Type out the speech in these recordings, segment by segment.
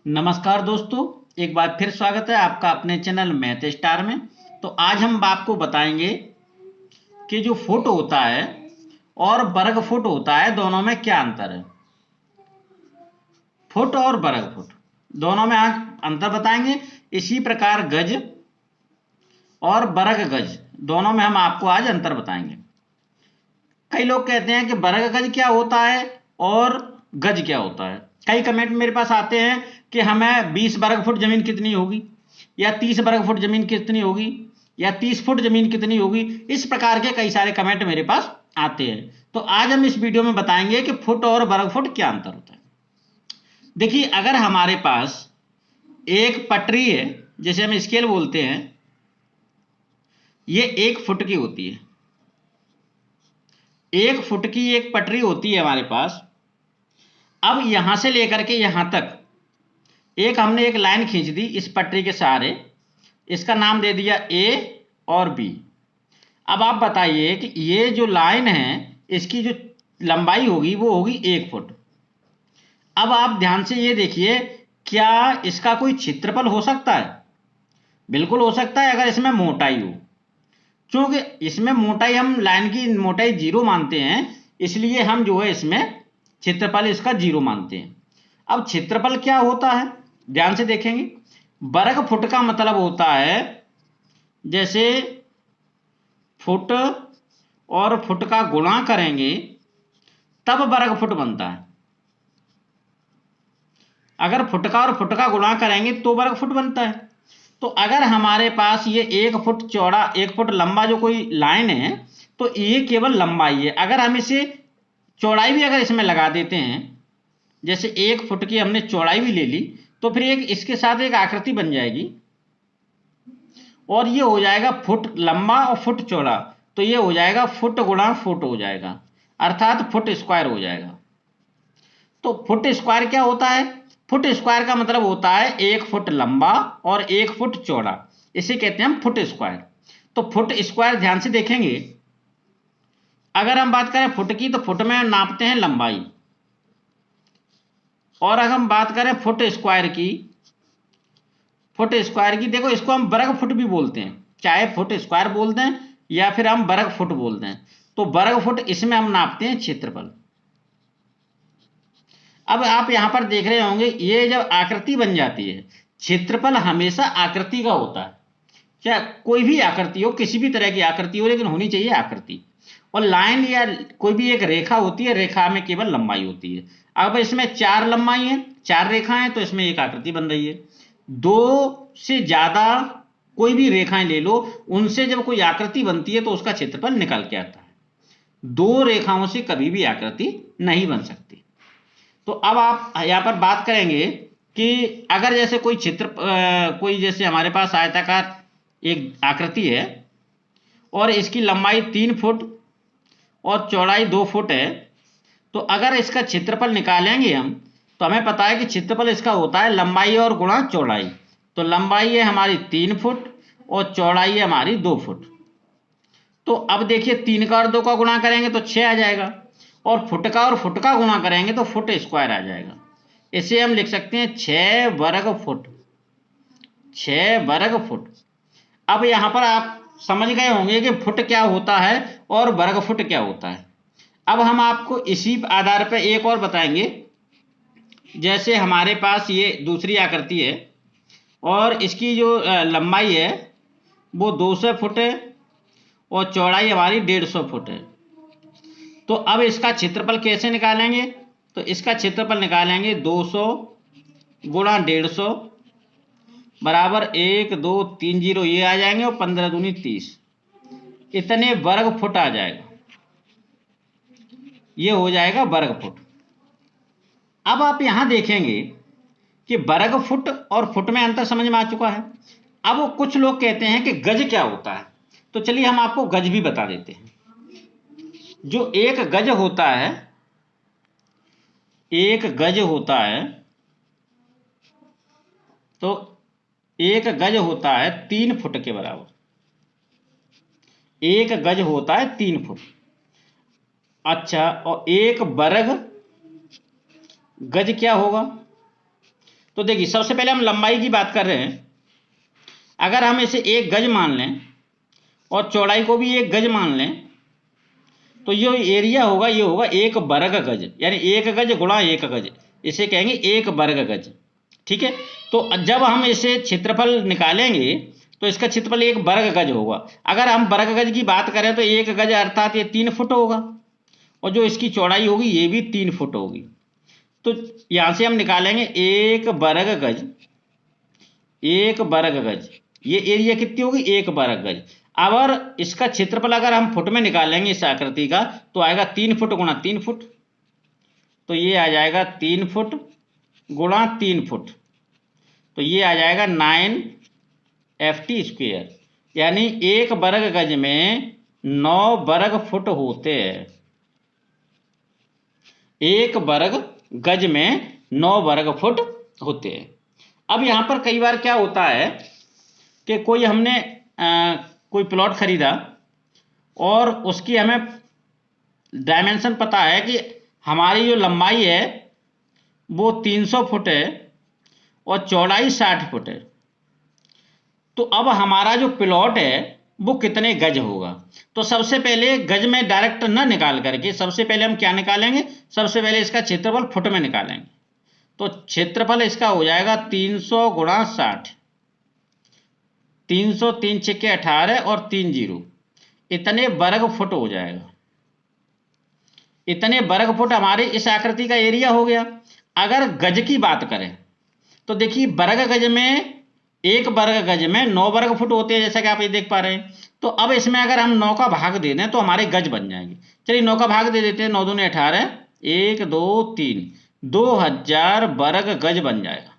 नमस्कार दोस्तों, एक बार फिर स्वागत है आपका अपने चैनल मैथ स्टार में। तो आज हम आपको बताएंगे कि जो फुट होता है और वर्ग फुट होता है, दोनों में क्या अंतर है। फुट और वर्ग फुट दोनों में आज अंतर बताएंगे। इसी प्रकार गज और वर्ग गज दोनों में हम आपको आज अंतर बताएंगे। कई लोग कहते हैं कि वर्ग गज क्या होता है और गज क्या होता है। कई कमेंट मेरे पास आते हैं कि हमें 20 वर्ग फुट जमीन कितनी होगी, या 30 वर्ग फुट जमीन कितनी होगी, या 30 फुट जमीन कितनी होगी। इस प्रकार के कई सारे कमेंट मेरे पास आते हैं। तो आज हम इस वीडियो में बताएंगे कि फुट और वर्ग फुट क्या अंतर होता है। देखिए, अगर हमारे पास एक पटरी है, जैसे हम स्केल बोलते हैं, ये 1 फुट की होती है। 1 फुट की एक पटरी होती है हमारे पास। अब यहां से लेकर के यहां तक हमने एक लाइन खींच दी इस पटरी के सहारे। इसका नाम दे दिया ए और बी। अब आप बताइए कि ये जो लाइन है, इसकी जो लंबाई होगी वो होगी 1 फुट। अब आप ध्यान से ये देखिए, क्या इसका कोई क्षेत्रफल हो सकता है? बिल्कुल हो सकता है, अगर इसमें मोटाई हो। क्योंकि इसमें मोटाई, हम लाइन की मोटाई 0 मानते हैं, इसलिए हम जो है इसमें क्षेत्रफल इसका 0 मानते हैं। अब क्षेत्रफल क्या होता है, ध्यान से देखेंगे। वर्ग फुट का मतलब होता है, जैसे फुट और फुट का गुणा करेंगे तब वर्ग फुट बनता है। अगर फुट का और फुट का गुणा करेंगे तो वर्ग फुट बनता है। तो अगर हमारे पास ये 1 फुट चौड़ा 1 फुट लंबा जो कोई लाइन है, तो ये केवल लंबाई है। अगर हम इसे चौड़ाई भी अगर इसमें लगा देते हैं, जैसे 1 फुट की हमने चौड़ाई भी ले ली, तो फिर एक इसके साथ एक आकृति बन जाएगी और ये हो जाएगा फुट लंबा और फुट चौड़ा। तो ये हो जाएगा फुट गुणा फुट हो जाएगा, अर्थात फुट स्क्वायर हो जाएगा। तो फुट स्क्वायर क्या होता है? फुट स्क्वायर का मतलब होता है 1 फुट लंबा और 1 फुट चौड़ा। इसे कहते हैं हम फुट स्क्वायर। तो फुट स्क्वायर ध्यान से देखेंगे, अगर हम बात करें फुट की, तो फुट में नापते हैं लंबाई। और अगर हम बात करें फुट स्क्वायर की, देखो, इसको हम वर्ग फुट भी बोलते हैं, चाहे फुट स्क्वायर बोलते हैं या फिर हम वर्ग फुट बोलते हैं। तो वर्ग फुट, इसमें हम नापते हैं क्षेत्रफल। अब आप यहां पर देख रहे होंगे, ये जब आकृति बन जाती है, क्षेत्रफल हमेशा आकृति का होता है। क्या कोई भी आकृति हो, किसी भी तरह की आकृति हो, लेकिन होनी चाहिए आकृति। और लाइन या कोई भी एक रेखा होती है, रेखा में केवल लंबाई होती है। अब इसमें 4 लंबाई है, 4 रेखाएं, तो इसमें एक आकृति बन रही है। 2 से ज्यादा कोई भी रेखाएं ले लो, उनसे जब कोई आकृति बनती है तो उसका क्षेत्रफल निकल के आता है। 2 रेखाओं से कभी भी आकृति नहीं बन सकती। तो अब आप यहां पर बात करेंगे कि अगर जैसे कोई कोई जैसे हमारे पास आयताकार एक आकृति है और इसकी लंबाई 3 फुट और चौड़ाई 2 फुट है, तो अगर इसका क्षेत्रफल निकालेंगे हम, तो हमें पता है कि क्षेत्रफल इसका होता है लंबाई और गुणा चौड़ाई। तो लंबाई है हमारी 3 फुट और चौड़ाई है हमारी 2 फुट। तो अब देखिए, 3 का और 2 का गुणा करेंगे तो 6 आ जाएगा, और फुट का गुणा करेंगे तो फुट स्क्वायर आ जाएगा। इसे हम लिख सकते हैं 6 वर्ग फुट। 6 वर्ग फुट। अब यहां पर आप समझ गए होंगे कि फुट क्या होता है और वर्ग फुट क्या होता है। अब हम आपको इसी आधार पर एक और बताएंगे। जैसे हमारे पास ये दूसरी आकृति है और इसकी जो लंबाई है वो 200 फुट है और चौड़ाई हमारी 150 फुट है। तो अब इसका क्षेत्रफल कैसे निकालेंगे? तो इसका क्षेत्रफल निकालेंगे 200 गुणा 150 बराबर 1 2 3 0, ये आ जाएंगे, और 15 दूनी 30, इतने वर्ग फुट आ जाएगा। ये हो जाएगा वर्ग फुट। अब आप यहां देखेंगे कि वर्ग फुट और फुट में अंतर समझ में आ चुका है। अब कुछ लोग कहते हैं कि गज क्या होता है, तो चलिए हम आपको गज भी बता देते हैं। जो एक गज होता है, एक गज होता है, तो एक गज होता है 3 फुट के बराबर। एक गज होता है 3 फुट। अच्छा, और एक वर्ग गज क्या होगा? तो देखिए सबसे पहले हम लंबाई की बात कर रहे हैं। अगर हम इसे 1 गज मान लें और चौड़ाई को भी 1 गज मान लें तो ये एरिया होगा, ये होगा 1 वर्ग गज, यानी 1 गज गुणा 1 गज, इसे कहेंगे 1 वर्ग गज। ठीक है, तो जब हम इसे क्षेत्रफल निकालेंगे तो इसका क्षेत्रफल 1 वर्ग गज होगा। अगर हम वर्ग गज की बात करें तो 1 गज अर्थात ये 3 फुट होगा, और जो इसकी चौड़ाई होगी ये भी 3 फुट होगी। तो यहां से हम निकालेंगे 1 वर्ग गज, 1 वर्ग गज, ये एरिया कितनी होगी 1 वर्ग गज। अगर इसका क्षेत्रफल अगर हम फुट में निकालेंगे इस आकृति का तो आएगा 3 फुट गुणा 3 फुट, तो ये आ जाएगा 3 फुट गुणा 3 फुट, तो ये आ जाएगा 9 ft², यानी 1 वर्ग गज में 9 वर्ग फुट होते हैं। 1 वर्ग गज में 9 वर्ग फुट होते हैं। अब यहां पर कई बार क्या होता है कि कोई हमने कोई प्लॉट खरीदा और उसकी हमें डायमेंशन पता है कि हमारी जो लंबाई है वो 300 फुट है और चौड़ाई 60 फुट है, तो अब हमारा जो प्लॉट है वो कितने गज होगा। तो सबसे पहले गज में डायरेक्ट न निकाल करके सबसे पहले हम क्या निकालेंगे, सबसे पहले इसका क्षेत्रफल फुट में निकालेंगे। तो क्षेत्रफल इसका हो जाएगा 300 गुणा 60, 300 3 छिक्के 18 और 3 जीरो, इतने वर्ग फुट हो जाएगा। इतने वर्ग फुट हमारे इस आकृति का एरिया हो गया। अगर गज की बात करें तो देखिए वर्ग गज में 1 वर्ग गज में 9 वर्ग फुट होते हैं, जैसा कि आप ये देख पा रहे हैं। तो अब इसमें अगर हम 9 का भाग दे दें तो हमारे गज बन जाएंगे। चलिए 9 का भाग दे देते हैं, 9 दूनी 18, 1 2 3, 2000 वर्ग गज बन जाएगा।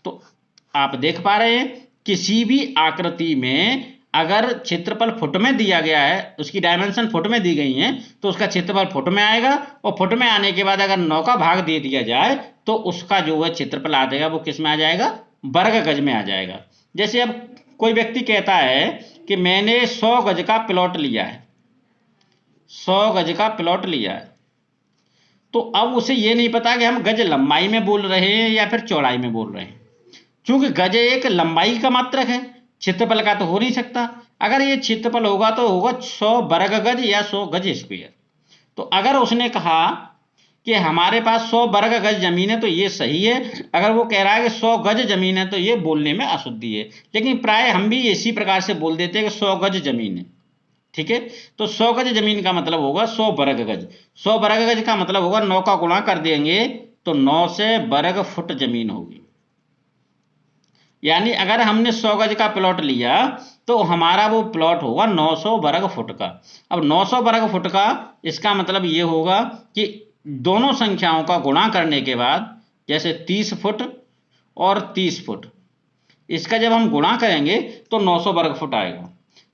तो आप देख पा रहे हैं किसी भी आकृति में अगर क्षेत्रफल फुट में दिया गया है, उसकी डायमेंशन फुट में दी गई है, तो उसका क्षेत्रफल फुट में आएगा, और फुट में आने के बाद अगर 9 का भाग दे दिया जाए तो उसका जो है क्षेत्रफल आ जाएगा वो किस में आ जाएगा, वर्ग गज में आ जाएगा। जैसे अब कोई व्यक्ति कहता है कि मैंने 100 गज का प्लॉट लिया है, 100 गज का प्लॉट लिया है, तो अब उसे ये नहीं पता कि हम गज लंबाई में बोल रहे हैं या फिर चौड़ाई में बोल रहे हैं, क्योंकि गज एक लंबाई का मात्रक है, क्षेत्रफल का तो हो नहीं सकता। अगर ये क्षेत्रफल होगा तो होगा 100 वर्ग गज या 100 गज स्क्वायर। तो अगर उसने कहा कि हमारे पास 100 वर्ग गज जमीन है तो ये सही है, अगर वो कह रहा है कि 100 गज जमीन है तो ये बोलने में अशुद्धि है। लेकिन प्राय हम भी इसी प्रकार से बोल देते हैं कि 100 गज जमीन है। ठीक है, तो 100 गज जमीन का मतलब होगा 100 वर्ग गज, 100 वर्ग गज का मतलब होगा 9 का गुणा कर देंगे तो 9 से वर्ग फुट जमीन होगी। यानी अगर हमने 100 गज का प्लॉट लिया तो हमारा वो प्लॉट होगा 900 वर्ग फुट का। अब 900 वर्ग फुट का इसका मतलब ये होगा कि दोनों संख्याओं का गुणा करने के बाद, जैसे 30 फुट और 30 फुट, इसका जब हम गुणा करेंगे तो 900 वर्ग फुट आएगा।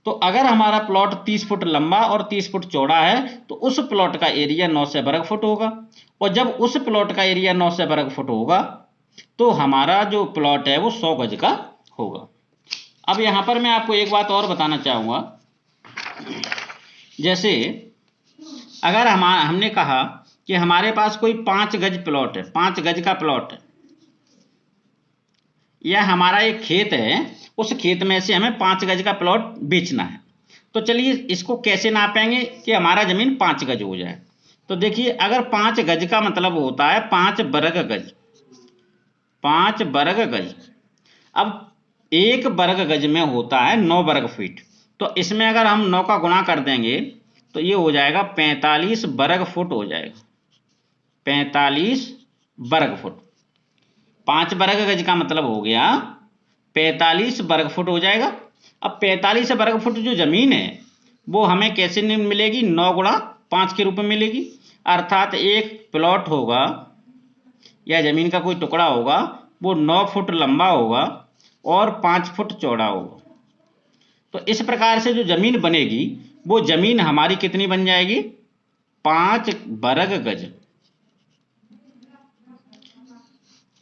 तो अगर हमारा प्लॉट 30 फुट लंबा और 30 फुट चौड़ा है तो उस प्लॉट का एरिया 900 वर्ग फुट होगा, और जब उस प्लॉट का एरिया 900 वर्ग फुट होगा तो हमारा जो प्लॉट है वो 100 गज का होगा। अब यहां पर मैं आपको एक बात और बताना चाहूंगा, जैसे अगर हमने कहा कि हमारे पास कोई 5 गज प्लॉट है, 5 गज का प्लॉट है, या हमारा एक खेत है, उस खेत में से हमें 5 गज का प्लॉट बेचना है। तो चलिए इसको कैसे नापेंगे कि हमारा जमीन 5 गज हो जाए। तो देखिए अगर 5 गज का मतलब होता है 5 वर्ग गज, 5 वर्ग गज। अब 1 वर्ग गज में होता है 9 वर्ग फीट, तो इसमें अगर हम 9 का गुणा कर देंगे तो ये हो जाएगा 45 वर्ग फुट हो जाएगा, 45 वर्ग फुट। 5 वर्ग गज का मतलब हो गया 45 वर्ग फुट हो जाएगा। अब 45 वर्ग फुट जो जमीन है वो हमें कैसे मिलेगी, 9 गुणा 5 के रूप में मिलेगी। अर्थात एक प्लॉट होगा या जमीन का कोई टुकड़ा होगा वो 9 फुट लंबा होगा और 5 फुट चौड़ा होगा। तो इस प्रकार से जो जमीन बनेगी वो जमीन हमारी कितनी बन जाएगी, 5 वर्ग गज।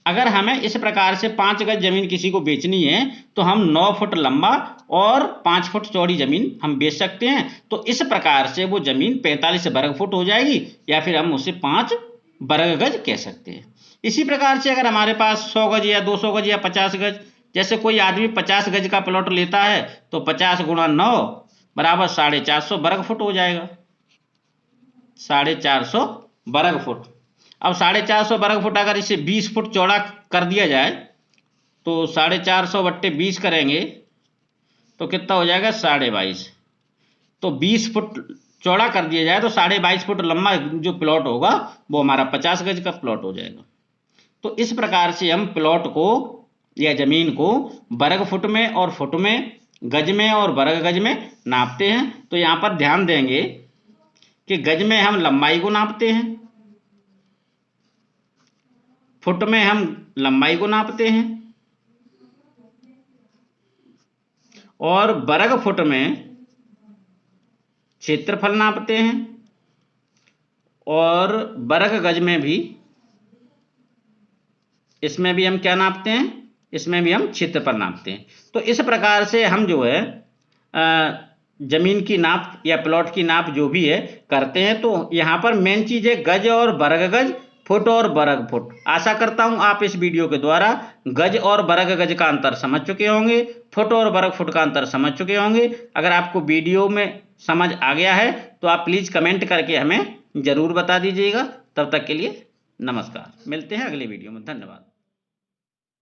अगर हमें इस प्रकार से 5 गज जमीन किसी को बेचनी है तो हम 9 फुट लंबा और 5 फुट चौड़ी जमीन हम बेच सकते हैं। तो इस प्रकार से वो जमीन 45 वर्ग फुट हो जाएगी, या फिर हम उसे 5 वर्ग गज कह सकते हैं। इसी प्रकार से अगर हमारे पास 100 गज या 200 गज या 50 गज, जैसे कोई आदमी 50 गज का प्लॉट लेता है तो 50 गुणा 9 बराबर 450 वर्ग फुट हो जाएगा, 450 वर्ग फुट। अब 450 वर्ग फुट अगर इसे 20 फुट चौड़ा कर दिया जाए तो 450 बट्टे 20 करेंगे तो कितना हो जाएगा 22.5। तो 20 फुट चौड़ा कर दिया जाए तो 22.5 फुट लंबा जो प्लॉट होगा वो हमारा 50 गज का प्लॉट हो जाएगा। तो इस प्रकार से हम प्लॉट को या जमीन को वर्ग फुट में और फुट में, गज में और वर्ग गज में नापते हैं। तो यहाँ पर ध्यान देंगे कि गज में हम लंबाई को नापते हैं, फुट में हम लंबाई को नापते हैं और वर्ग फुट में क्षेत्रफल नापते हैं और वर्ग गज में भी, इसमें भी हम क्या नापते हैं, इसमें भी हम क्षेत्रफल नापते हैं। तो इस प्रकार से हम जो है जमीन की नाप या प्लॉट की नाप जो भी है करते हैं। तो यहाँ पर मेन चीज है गज और वर्ग गज, फुट और वर्ग फुट। आशा करता हूं आप इस वीडियो के द्वारा गज और वर्ग गज का अंतर समझ चुके होंगे, फुट और वर्ग फुट का अंतर समझ चुके होंगे। अगर आपको वीडियो में समझ आ गया है तो आप प्लीज कमेंट करके हमें जरूर बता दीजिएगा। तब तक के लिए नमस्कार, मिलते हैं अगले वीडियो में, धन्यवाद।